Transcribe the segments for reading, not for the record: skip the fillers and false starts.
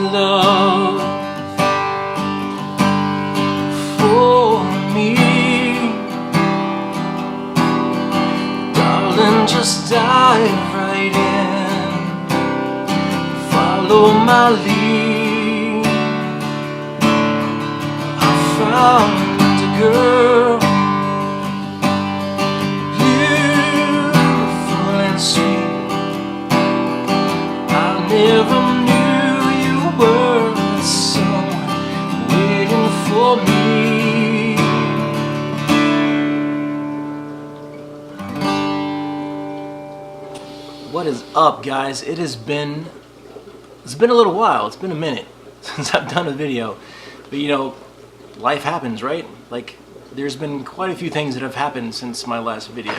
love for me. Darling, just dive right in, follow my lead. I found a girl, beautiful and sweet. I never knew you were someone waiting for me. What is up, guys? It's been a little while. It's been a minute since I've done a video, but you know, life happens, right? Like, there's been quite a few things that have happened since my last video.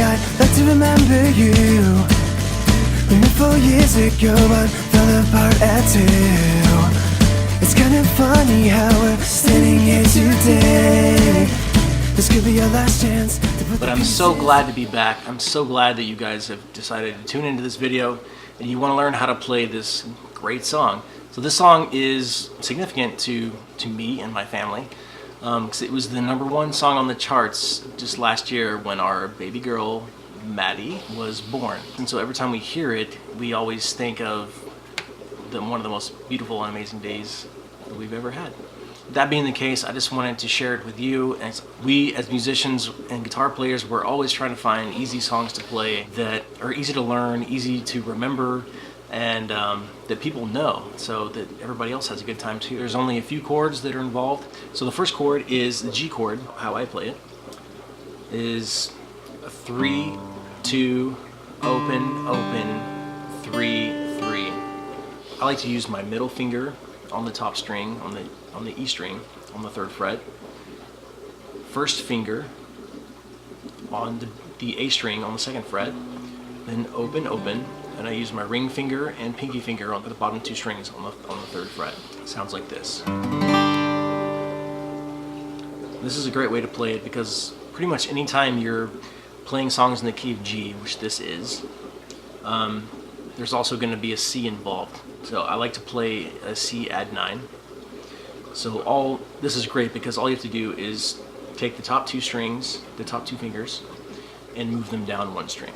I'd like to remember you. We met 4 years ago but fell apart at 2. It's kind of funny how we're standing here today. This could be our last chance. But I'm so glad to be back. I'm so glad that you guys have decided to tune into this video and you want to learn how to play this great song. So this song is significant to me and my family. Because it was the #1 song on the charts just last year when our baby girl Maddie was born. And so every time we hear it, we always think of one of the most beautiful and amazing days that we've ever had. That being the case, I just wanted to share it with you. As we, as musicians and guitar players, we're always trying to find easy songs to play that are easy to learn, easy to remember, and that people know, so that everybody else has a good time too. There's only a few chords that are involved. So the first chord is the G chord. How I play it is a 3, 2, open, open, 3, 3. I like to use my middle finger on the top string, on the E string, on the 3rd fret. First finger on the A string on the 2nd fret. Then open, open. And I use my ring finger and pinky finger on the bottom 2 strings on the 3rd fret. It sounds like this. This is a great way to play it because pretty much anytime you're playing songs in the key of G, which this is, there's also going to be a C involved. So I like to play a C add 9. So this is great because all you have to do is take the top 2 strings, the top 2 fingers, and move them down 1 string.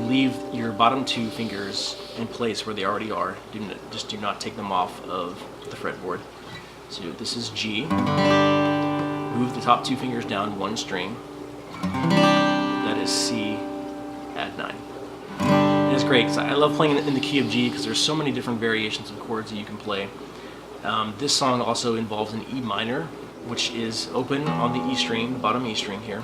Leave your bottom 2 fingers in place where they already are. Just do not take them off of the fretboard. So this is G. Move the top 2 fingers down 1 string. That is C add 9. And it's great because I love playing in the key of G because there's so many different variations of chords that you can play. This song also involves an E minor, which is open on the E string, the bottom E string here.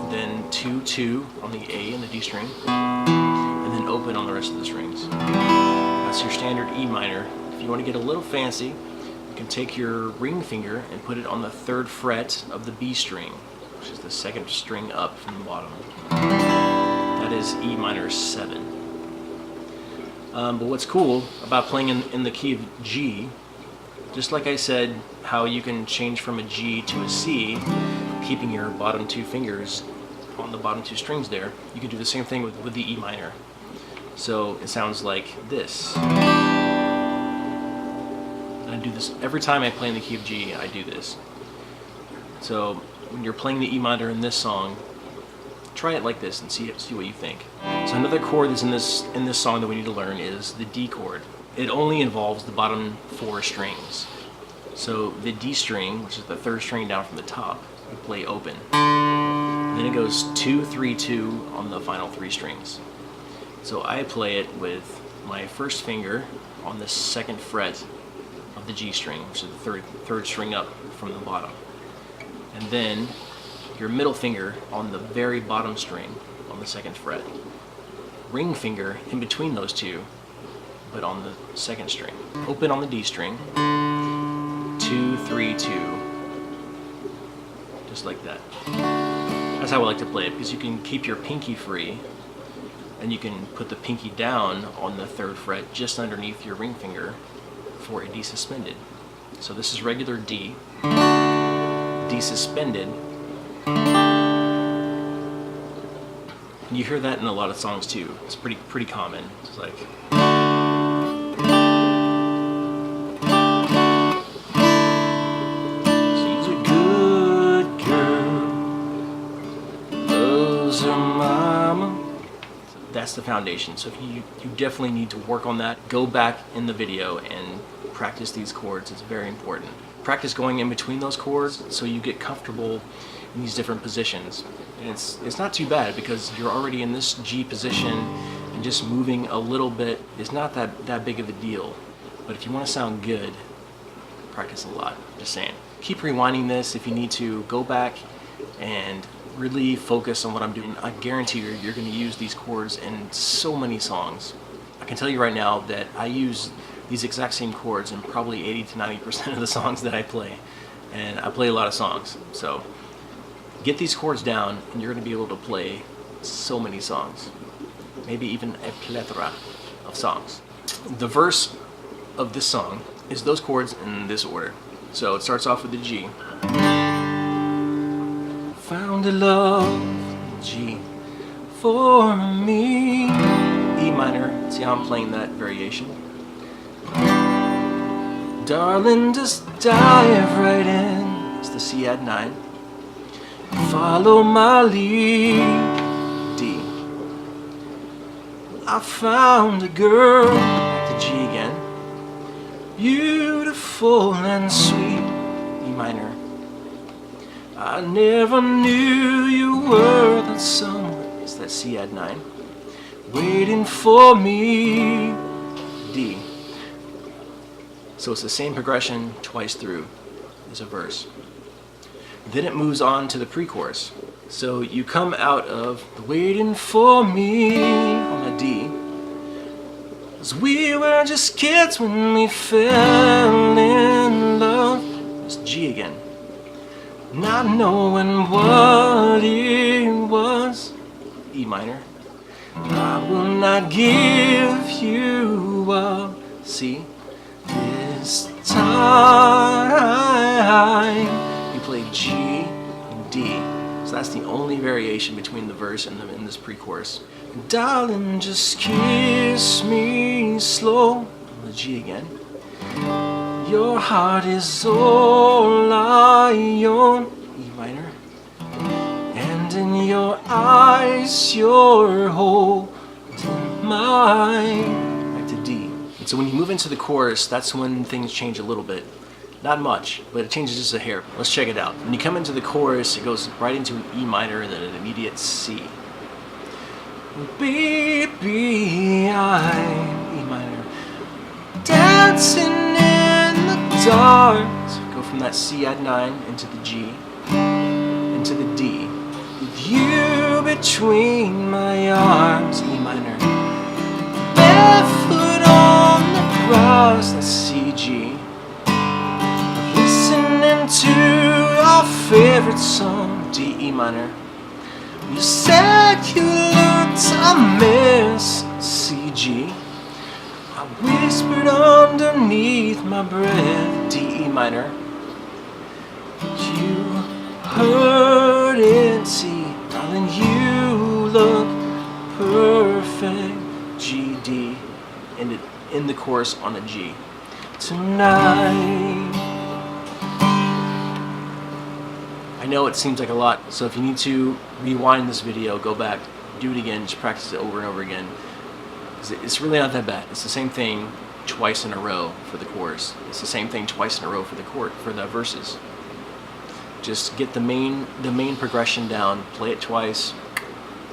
Then 2, 2 on the A and the D string, and then open on the rest of the strings. That's your standard E minor. If you want to get a little fancy, you can take your ring finger and put it on the 3rd fret of the B string, which is the 2nd string up from the bottom. That is E minor 7. But what's cool about playing in the key of G, just like I said, how you can change from a G to a C, keeping your bottom 2 fingers on the bottom 2 strings there, you can do the same thing with the E minor. So it sounds like this. And I do this every time I play in the key of G. I do this. So when you're playing the E minor in this song, try it like this and see what you think. So another chord that's in this song that we need to learn is the D chord. It only involves the bottom 4 strings. So the D string, which is the 3rd string down from the top, we play open. And then it goes 2, 3, 2 on the final 3 strings. So I play it with my 1st finger on the 2nd fret of the G string, which is the third string up from the bottom. And then your middle finger on the very bottom string on the 2nd fret. Ring finger in between those 2, but on the 2nd string. Open on the D string. 2, 3, 2. Just like that. That's how I like to play it, because you can keep your pinky free, and you can put the pinky down on the 3rd fret just underneath your ring finger for a D suspended. So this is regular D, D suspended. And you hear that in a lot of songs too. It's pretty common. It's like, she's a good girl, loves her mama. That's the foundation. So if you definitely need to work on that. Go back in the video and practice these chords. It's very important. Practice going in between those chords so you get comfortable in these different positions. And it's not too bad, because you're already in this G position, and just moving a little bit is not that big of a deal. But if you want to sound good, practice a lot. Just saying. Keep rewinding this if you need to. Go back and really focus on what I'm doing. I guarantee you're going to use these chords in so many songs. I can tell you right now that I use these exact same chords in probably 80 to 90% of the songs that I play. And I play a lot of songs. So get these chords down and you're going to be able to play so many songs. Maybe even a plethora of songs. The verse of this song is those chords in this order. So it starts off with the G. Found a love, G, for me. E minor, see how I'm playing that variation? Darling, just dive right in. It's the C add 9. Follow my lead, D. I found a girl, back to G again. Beautiful and sweet, E minor. I never knew you were that someone. It's that C add 9. Waiting for me, D. So it's the same progression twice through as a verse. Then it moves on to the pre-chorus. So you come out of the waiting for me on the D. 'Cause we were just kids when we fell in love. It's G again. Not knowing what it was, E minor. I will not give you up, C. This time you play G and D. So that's the only variation between the verse and in this pre-chorus. Darling, just kiss me slow, on the G again. Your heart is all I own, E minor. And in your eyes, you're holding mine. Back to D. And so when you move into the chorus, that's when things change a little bit. Not much, but it changes just a hair. Let's check it out. When you come into the chorus, it goes right into an E minor and then an immediate C. Baby, I'm E minor. Dancing in the dark. So go from that C add 9 into the G, into the D. With you between my arms, E minor. Barefoot on the grass, that's C, G. Listening to our favorite song, D, E minor. You said you looked a mess, C, G. I whispered underneath my breath, D, E minor. You heard it, C. Darling, you look perfect, G, D. In the chorus on a G. Tonight. I know it seems like a lot, so if you need to rewind this video, go back, do it again, just practice it over and over again. It's really not that bad. It's the same thing twice in a row for the chorus. It's the same thing twice in a row for the verses. Just get the main progression down, play it twice,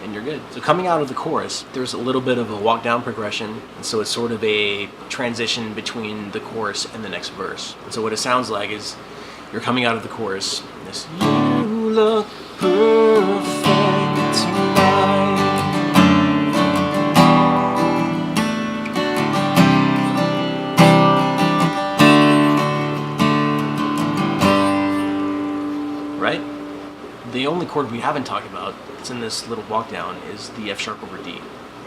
and you're good. So coming out of the chorus, there's a little bit of a walk down progression, and so it's sort of a transition between the chorus and the next verse. And so what it sounds like is you're coming out of the chorus, this, you look perfect tonight. Right? The only chord we haven't talked about, it's in this little walk down, is the F sharp over D.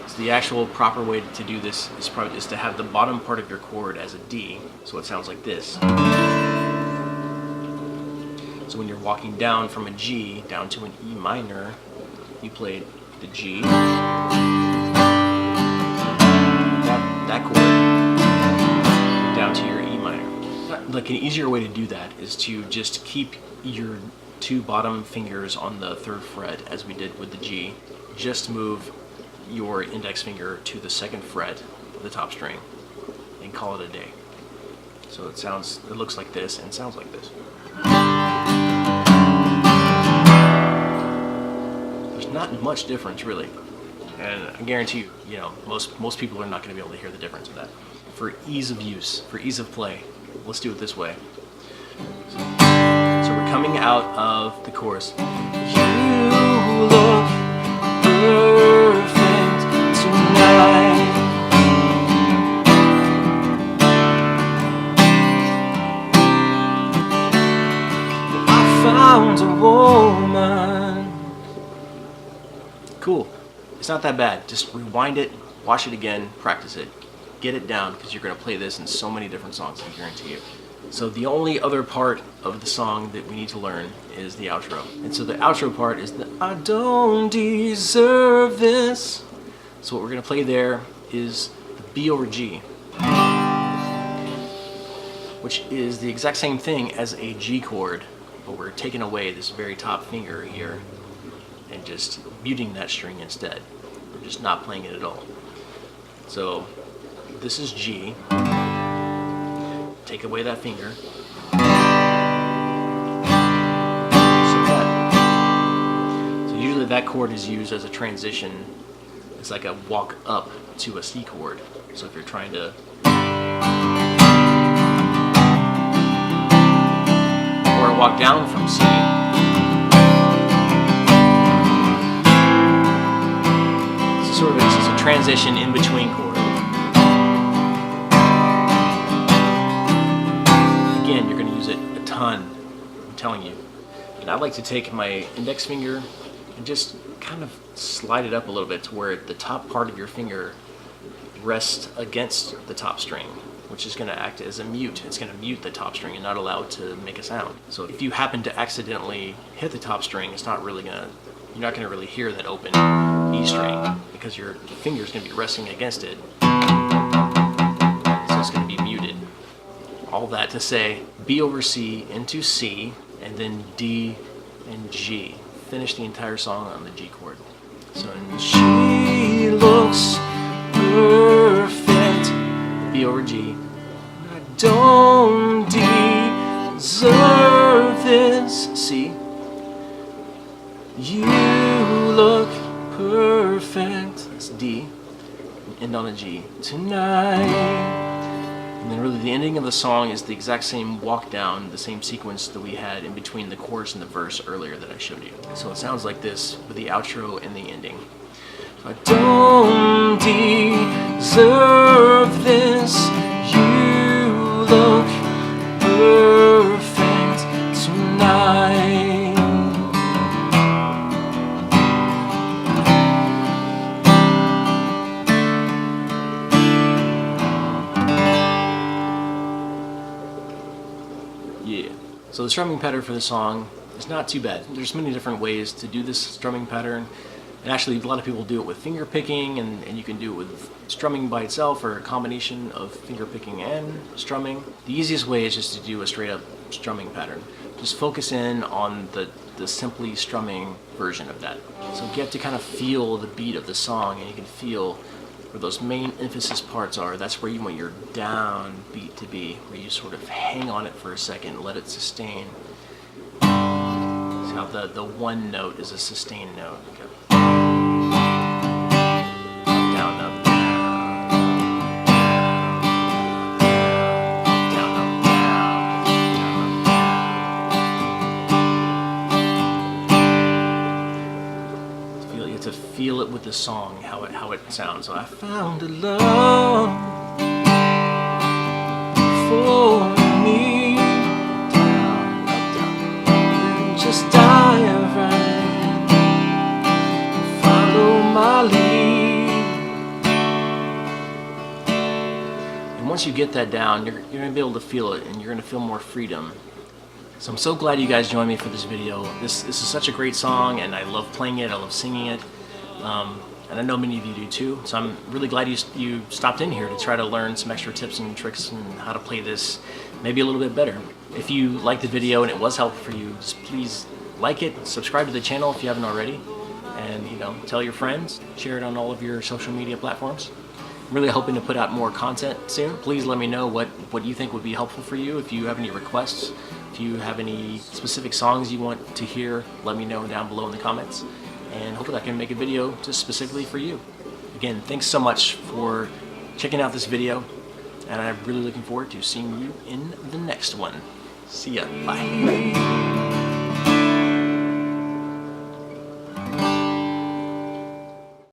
So the actual proper way to do this is to have the bottom part of your chord as a D, so it sounds like this. So when you're walking down from a G down to an E minor, you play the G, that chord, down to your E minor. Like an easier way to do that is to just keep your two bottom fingers on the 3rd fret as we did with the G. Just move your index finger to the 2nd fret of the top string and call it a day. So it looks like this and sounds like this. There's not much difference really, and I guarantee you, most people are not going to be able to hear the difference of that. For ease of use, for ease of play, let's do it this way. So we're coming out of the chorus. You look perfect tonight. I found a woman. Cool. It's not that bad. Just rewind it, watch it again, practice it. Get it down, because you're going to play this in so many different songs, I guarantee you. So the only other part of the song that we need to learn is the outro. And so the outro part is the I don't deserve this. So what we're going to play there is the B over G, which is the exact same thing as a G chord, but we're taking away this very top finger here and just muting that string instead. We're just not playing it at all. So this is G. Take away that finger. So usually that chord is used as a transition. It's like a walk up to a C chord. So if you're trying to, or a walk down from C. It's sort of it's a transition in between chords. Again, you're going to use it a ton, I'm telling you. And I like to take my index finger and just kind of slide it up a little bit to where the top part of your finger rests against the top string, which is going to act as a mute. It's going to mute the top string and not allow it to make a sound. So if you happen to accidentally hit the top string, you're not going to really hear that open E string because your finger is going to be resting against it. So it's going to be muted. All that to say, B over C into C, and then D and G. Finish the entire song on the G chord. So she looks perfect, B over G. I don't deserve this, C. You look perfect, that's D. End on a G. Tonight. And then really the ending of the song is the exact same walk down, the same sequence that we had in between the chorus and the verse earlier that I showed you. So it sounds like this with the outro and the ending. I don't deserve this, you look perfect tonight. Yeah. So the strumming pattern for the song is not too bad. There's many different ways to do this strumming pattern. And actually, a lot of people do it with finger picking, and you can do it with strumming by itself or a combination of finger picking and strumming. The easiest way is just to do a straight up strumming pattern. Just focus in on the simply strumming version of that. So you have to kind of feel the beat of the song, and you can feel where those main emphasis parts are. That's where you want your down beat to be, where you sort of hang on it for a second, let it sustain. See how the one note is a sustained note. Okay. Down, up, down, down, up, down. You have to feel it with the song, how it sounds. So I found a love for me. Down, up, down. Just dive right once you get that down, you're going to be able to feel it, and you're going to feel more freedom. So I'm so glad you guys joined me for this video. This is such a great song, and I love playing it, I love singing it, and I know many of you do too. So I'm really glad you stopped in here to try to learn some extra tips and tricks on how to play this maybe a little bit better. If you liked the video and it was helpful for you, just please like it, subscribe to the channel if you haven't already, and tell your friends, share it on all of your social media platforms. I'm really hoping to put out more content soon. Please let me know what you think would be helpful for you. If you have any requests, if you have any specific songs you want to hear, let me know down below in the comments, and hopefully I can make a video just specifically for you. Again, thanks so much for checking out this video, and I'm really looking forward to seeing you in the next one. See ya. Bye.